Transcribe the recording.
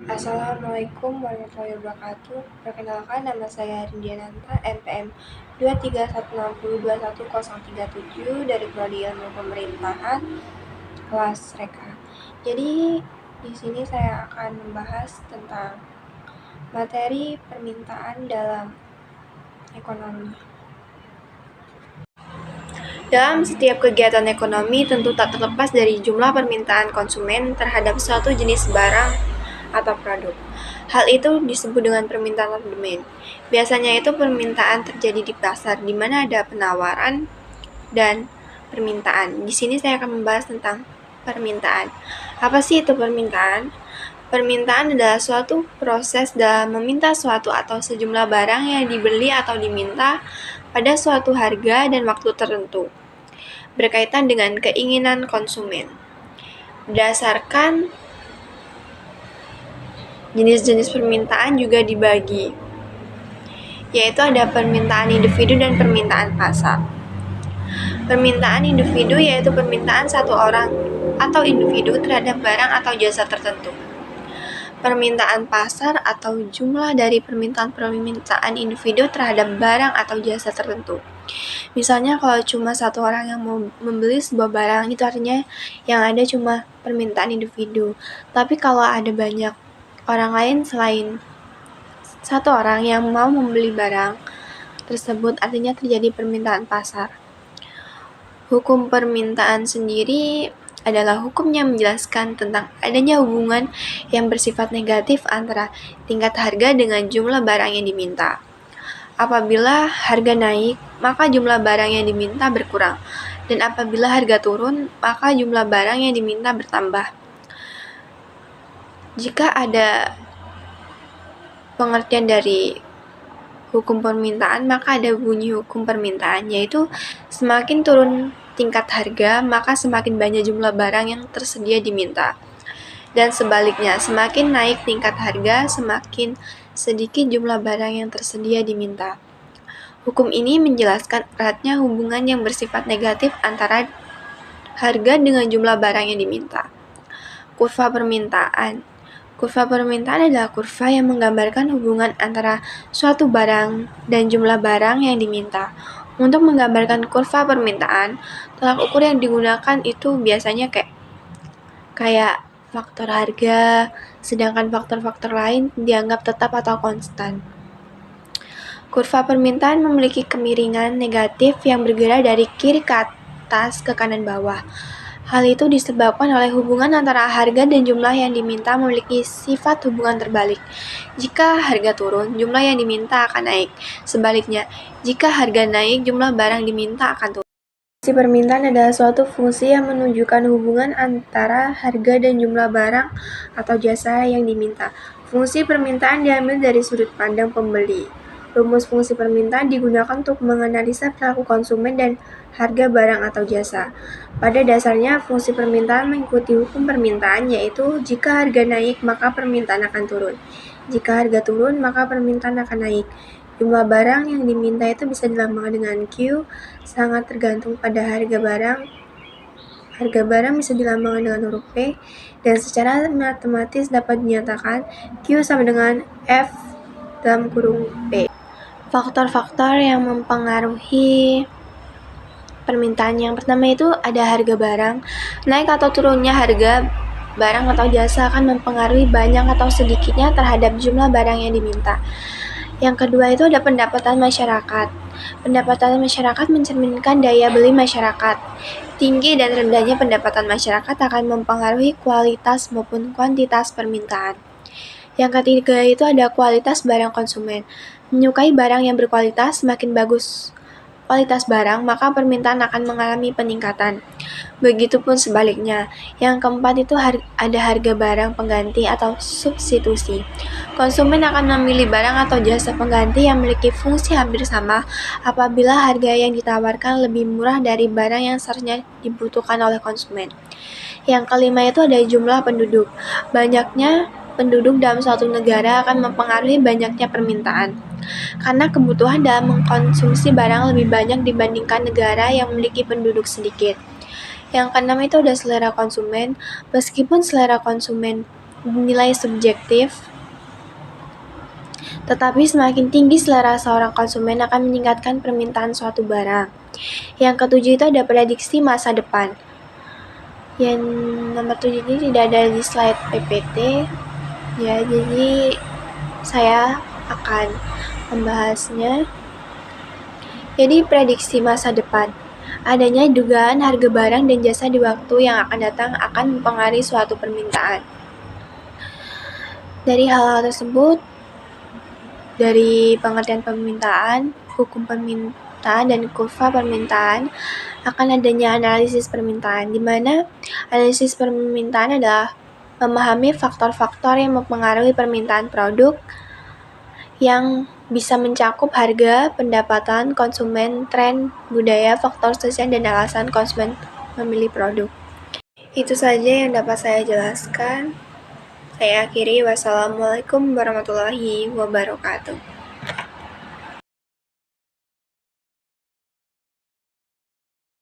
Assalamualaikum warahmatullahi wabarakatuh. Perkenalkan, nama saya Rindiananta, NPM 231602137 dari Prodi Ilmu Pemerintahan, kelas Reka. Jadi, di sini saya akan membahas tentang materi permintaan dalam ekonomi. Dalam setiap kegiatan ekonomi tentu tak terlepas dari jumlah permintaan konsumen terhadap suatu jenis barang atau produk. Hal itu disebut dengan permintaan demand. Biasanya itu permintaan terjadi di pasar, di mana ada penawaran dan permintaan. Di sini saya akan membahas tentang permintaan. Apa sih itu permintaan? Permintaan adalah suatu proses dalam meminta suatu atau sejumlah barang yang dibeli atau diminta pada suatu harga dan waktu tertentu, berkaitan dengan keinginan konsumen. Berdasarkan jenis-jenis permintaan juga dibagi, yaitu ada permintaan individu dan permintaan pasar. Permintaan individu yaitu permintaan satu orang atau individu terhadap barang atau jasa tertentu. Permintaan pasar atau jumlah dari permintaan individu terhadap barang atau jasa tertentu. Misalnya kalau cuma satu orang yang mau membeli sebuah barang, itu artinya yang ada cuma permintaan individu. Tapi kalau ada banyak orang lain selain satu orang yang mau membeli barang tersebut, artinya terjadi permintaan pasar. Hukum permintaan sendiri adalah hukum yang menjelaskan tentang adanya hubungan yang bersifat negatif antara tingkat harga dengan jumlah barang yang diminta. Apabila harga naik, maka jumlah barang yang diminta berkurang, dan apabila harga turun, maka jumlah barang yang diminta bertambah. Jika ada pengertian dari hukum permintaan, maka ada bunyi hukum permintaan, yaitu semakin turun tingkat harga, maka semakin banyak jumlah barang yang tersedia diminta. Dan sebaliknya, semakin naik tingkat harga, semakin sedikit jumlah barang yang tersedia diminta. Hukum ini menjelaskan eratnya hubungan yang bersifat negatif antara harga dengan jumlah barang yang diminta. Kurva permintaan. Kurva permintaan adalah kurva yang menggambarkan hubungan antara suatu barang dan jumlah barang yang diminta. Untuk menggambarkan kurva permintaan, tolak ukur yang digunakan itu biasanya kayak faktor harga, sedangkan faktor-faktor lain dianggap tetap atau konstan. Kurva permintaan memiliki kemiringan negatif yang bergerak dari kiri ke atas ke kanan bawah. Hal itu disebabkan oleh hubungan antara harga dan jumlah yang diminta memiliki sifat hubungan terbalik. Jika harga turun, jumlah yang diminta akan naik. Sebaliknya, jika harga naik, jumlah barang diminta akan turun. Fungsi permintaan adalah suatu fungsi yang menunjukkan hubungan antara harga dan jumlah barang atau jasa yang diminta. Fungsi permintaan diambil dari sudut pandang pembeli. Rumus fungsi permintaan digunakan untuk menganalisa perilaku konsumen dan harga barang atau jasa. Pada dasarnya, fungsi permintaan mengikuti hukum permintaan, yaitu jika harga naik, maka permintaan akan turun. Jika harga turun, maka permintaan akan naik. Jumlah barang yang diminta itu bisa dilambangkan dengan Q, sangat tergantung pada harga barang. Harga barang bisa dilambangkan dengan huruf P, dan secara matematis dapat dinyatakan Q sama dengan F dalam kurung P. Faktor-faktor yang mempengaruhi permintaan yang pertama itu ada harga barang. Naik atau turunnya harga barang atau jasa akan mempengaruhi banyak atau sedikitnya terhadap jumlah barang yang diminta. Yang kedua itu ada pendapatan masyarakat. Pendapatan masyarakat mencerminkan daya beli masyarakat. Tinggi dan rendahnya pendapatan masyarakat akan mempengaruhi kualitas maupun kuantitas permintaan. Yang ketiga itu ada kualitas barang konsumen. Menyukai barang yang berkualitas, semakin bagus kualitas barang, maka permintaan akan mengalami peningkatan. Begitupun sebaliknya. Yang keempat itu ada harga barang pengganti atau substitusi. Konsumen akan memilih barang atau jasa pengganti yang memiliki fungsi hampir sama apabila harga yang ditawarkan lebih murah dari barang yang seharusnya dibutuhkan oleh konsumen. Yang kelima itu ada jumlah penduduk. Banyaknya penduduk dalam suatu negara akan mempengaruhi banyaknya permintaan. Karena kebutuhan dalam mengkonsumsi barang lebih banyak dibandingkan negara yang memiliki penduduk sedikit. Yang keenam itu ada selera konsumen. Meskipun selera konsumen dinilai subjektif, tetapi semakin tinggi selera seorang konsumen akan meningkatkan permintaan suatu barang. Yang ketujuh itu ada prediksi masa depan. Yang nomor 7 ini tidak ada di slide PPT. Ya, jadi saya akan membahasnya. Jadi prediksi masa depan. Adanya dugaan harga barang dan jasa di waktu yang akan datang akan mempengaruhi suatu permintaan. Dari hal-hal tersebut, dari pengertian permintaan, hukum permintaan, dan kurva permintaan, akan adanya analisis permintaan, di mana analisis permintaan adalah memahami faktor-faktor yang mempengaruhi permintaan produk yang bisa mencakup harga, pendapatan konsumen, tren, budaya, faktor sosial, dan alasan konsumen memilih produk. Itu saja yang dapat saya jelaskan. Saya akhiri. Wassalamualaikum warahmatullahi wabarakatuh.